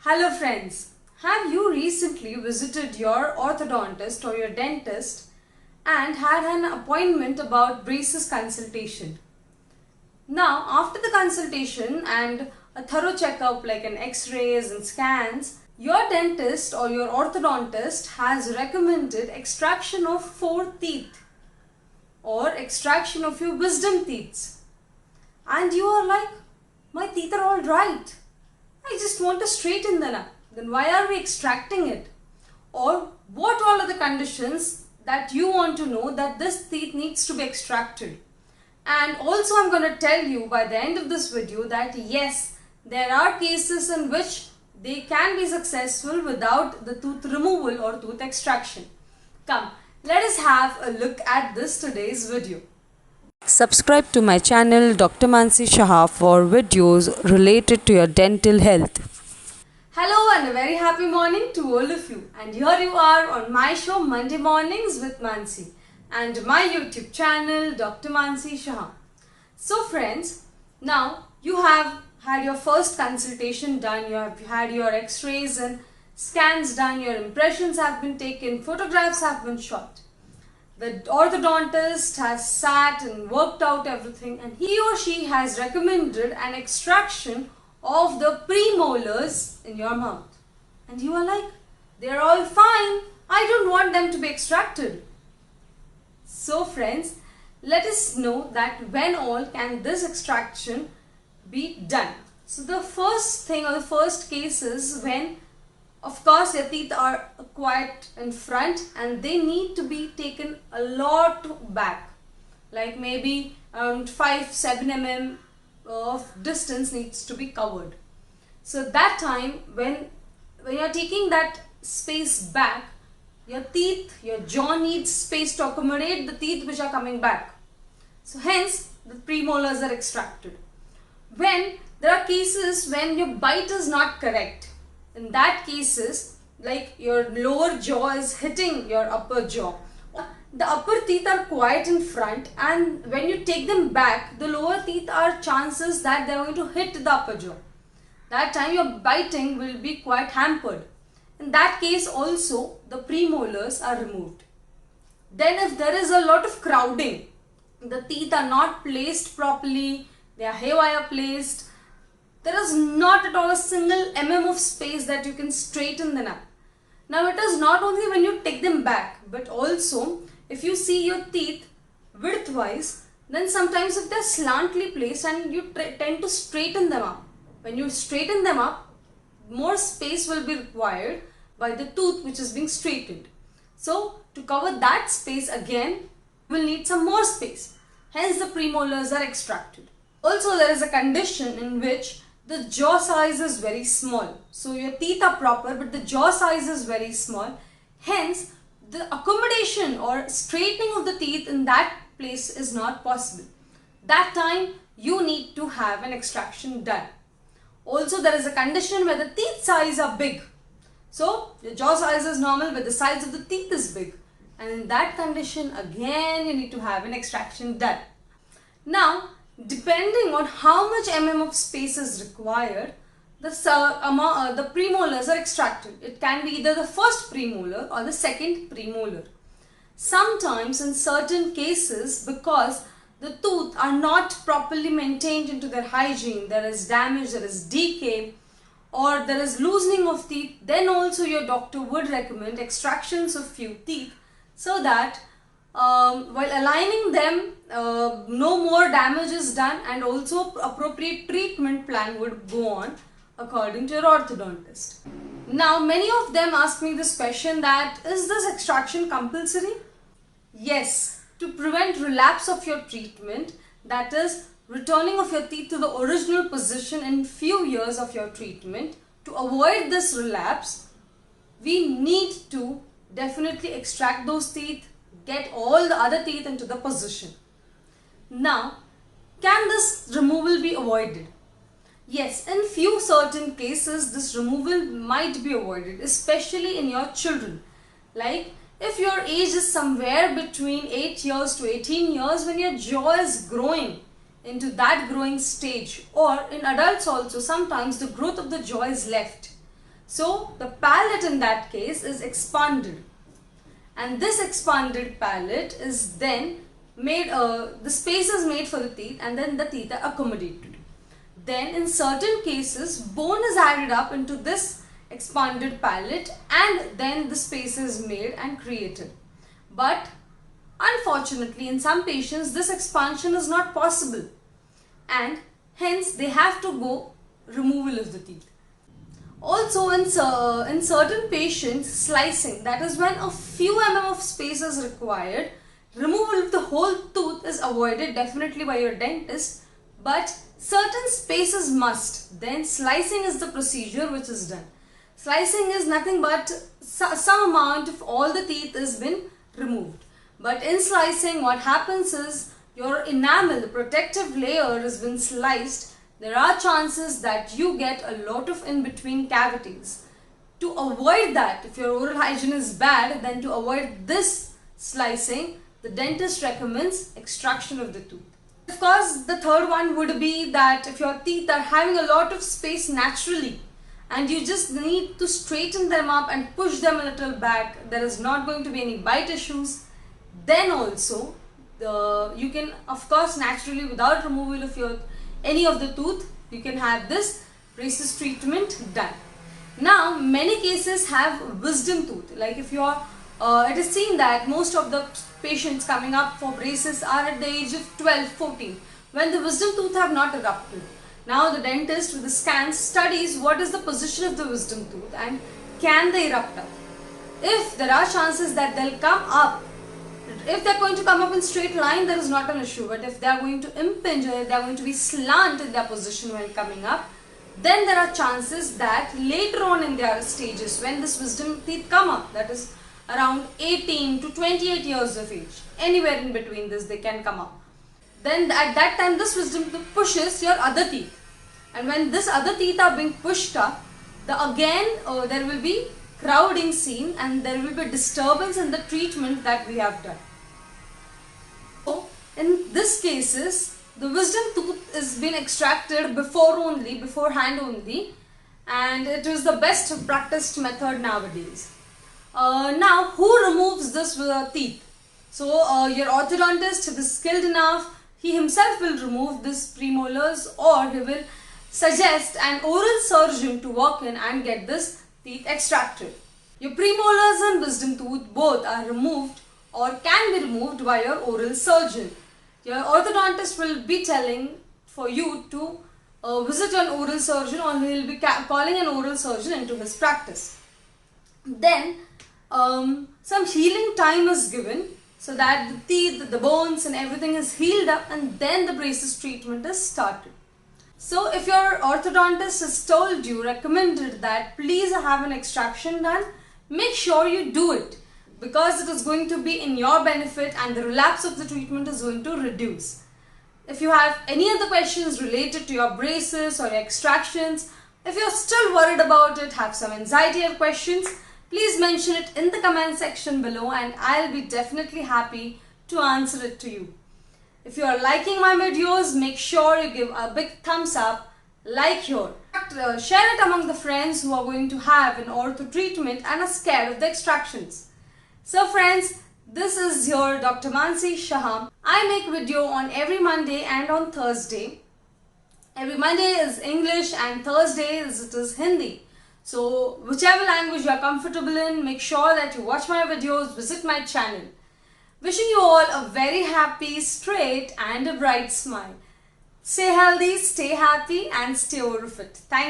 Hello friends, have you recently visited your orthodontist or your dentist and had an appointment about braces consultation? Now, after the consultation and a thorough checkup like an x-rays and scans, your dentist or your orthodontist has recommended extraction of 4 teeth or extraction of your wisdom teeth. And you are like, my teeth are all right. I just want to straighten them up. Then why are we extracting it? Or what all are the conditions that you want to know that this teeth needs to be extracted? And also I'm going to tell you by the end of this video that yes, there are cases in which they can be successful without the tooth removal or tooth extraction. Come, let us have a look at this today's video. Subscribe to my channel Dr.Mansi Shah for videos related to your dental health. Hello and a very happy morning to all of you. And here you are on my show Monday Mornings with Mansi and my YouTube channel Dr. Mansi Shah. So friends, now you have had your first consultation done, you have had your x-rays and scans done, your impressions have been taken, photographs have been shot. The orthodontist has sat and worked out everything and he or she has recommended an extraction of the premolars in your mouth. And you are like, they're all fine. I don't want them to be extracted. So friends, let us know that when all can this extraction be done. So the first thing or the first case is when of course your teeth are quite in front and they need to be taken a lot back, like maybe around 5-7 mm of distance needs to be covered. So that time when you are taking that space back, your teeth, your jaw needs space to accommodate the teeth which are coming back. So hence the premolars are extracted. When there are cases when your bite is not correct, in that cases, like your lower jaw is hitting your upper jaw. The upper teeth are quite in front and when you take them back, the lower teeth are chances that they are going to hit the upper jaw. That time your biting will be quite hampered. In that case also, the premolars are removed. Then if there is a lot of crowding, the teeth are not placed properly, they are haywire placed, there is not at all a single mm of space that you can straighten them up. Now it is not only when you take them back, but also if you see your teeth width-wise, then sometimes if they are slantly placed and you tend to straighten them up. When you straighten them up, more space will be required by the tooth which is being straightened. So to cover that space again, you will need some more space. Hence the premolars are extracted. Also there is a condition in which the jaw size is very small. So your teeth are proper but the jaw size is very small. Hence the accommodation or straightening of the teeth in that place is not possible. That time you need to have an extraction done. Also there is a condition where the teeth size are big. So your jaw size is normal but the size of the teeth is big. And in that condition again you need to have an extraction done. Now depending on how much of space is required, the premolars are extracted. It can be either the first premolar or the second premolar. Sometimes in certain cases, because the tooth are not properly maintained into their hygiene, there is damage, there is decay or there is loosening of teeth, then also your doctor would recommend extractions of few teeth so that while aligning them, no more damage is done and also appropriate treatment plan would go on according to your orthodontist. Now many of them ask me this question that is this extraction compulsory? Yes, to prevent relapse of your treatment, that is returning of your teeth to the original position in few years of your treatment, to avoid this relapse, we need to definitely extract those teeth, get all the other teeth into the position. Now, can this removal be avoided? Yes, in few certain cases this removal might be avoided, especially in your children. Like if your age is somewhere between 8 years to 18 years when your jaw is growing into that growing stage, or in adults also sometimes the growth of the jaw is left. So the palate in that case is expanded, and this expanded palate is then made, the space is made for the teeth, and then the teeth are accommodated. Then in certain cases, bone is added up into this expanded palate, and then the space is made and created. But unfortunately, in some patients, this expansion is not possible, and hence they have to go removal of the teeth. Also, in certain patients, slicing, that is when a few of space is required, removal of the whole tooth is avoided definitely by your dentist, but certain spaces must. Then slicing is the procedure which is done. Slicing is nothing but some amount of all the teeth has been removed. But in slicing, what happens is your enamel, the protective layer, has been sliced. There are chances that you get a lot of in-between cavities. To avoid that, if your oral hygiene is bad, then to avoid this slicing, the dentist recommends extraction of the tooth. Of course, the third one would be that if your teeth are having a lot of space naturally and you just need to straighten them up and push them a little back, there is not going to be any bite issues, then also you can, of course, naturally, without removal of any of the tooth, you can have this braces treatment done. Now, many cases have wisdom tooth. Like if you are, it is seen that most of the patients coming up for braces are at the age of 12, 14, when the wisdom tooth have not erupted. Now the dentist with the scans studies what is the position of the wisdom tooth and can they erupt up. If there are chances that they'll come up, if they're going to come up in straight line, there is not an issue. But if they're going to impinge or if they're going to be slant in their position when coming up, then there are chances that later on in their stages, when this wisdom teeth come up, that is around 18 to 28 years of age, anywhere in between this they can come up. Then at that time this wisdom tooth pushes your other teeth, and when this other teeth are being pushed up, there will be crowding seen and there will be disturbance in the treatment that we have done. So in this cases, the wisdom tooth is been extracted beforehand only, and it is the best practiced method nowadays. Now, who removes this teeth? So your orthodontist, if is skilled enough, he himself will remove this premolars, or he will suggest an oral surgeon to walk in and get this teeth extracted. Your premolars and wisdom tooth both are removed or can be removed by your oral surgeon. Your orthodontist will be telling for you to visit an oral surgeon, or he will be calling an oral surgeon into his practice. Then some healing time is given so that the teeth, the bones and everything is healed up, and then the braces treatment is started. So if your orthodontist has told you, recommended that please have an extraction done, make sure you do it, because it is going to be in your benefit and the relapse of the treatment is going to reduce. If you have any other questions related to your braces or your extractions, if you're still worried about it, have some anxiety or questions, please mention it in the comment section below and I'll be definitely happy to answer it to you. If you are liking my videos, make sure you give a big thumbs up, like here. Share it among the friends who are going to have an ortho treatment and are scared of the extractions. So friends, this is your Dr. Mansi Shah. I make video on every Monday and on Thursday. Every Monday is English and Thursday it is Hindi. So whichever language you are comfortable in, make sure that you watch my videos, visit my channel. Wishing you all a very happy, straight and a bright smile. Stay healthy, stay happy and stay over fit. Thank you.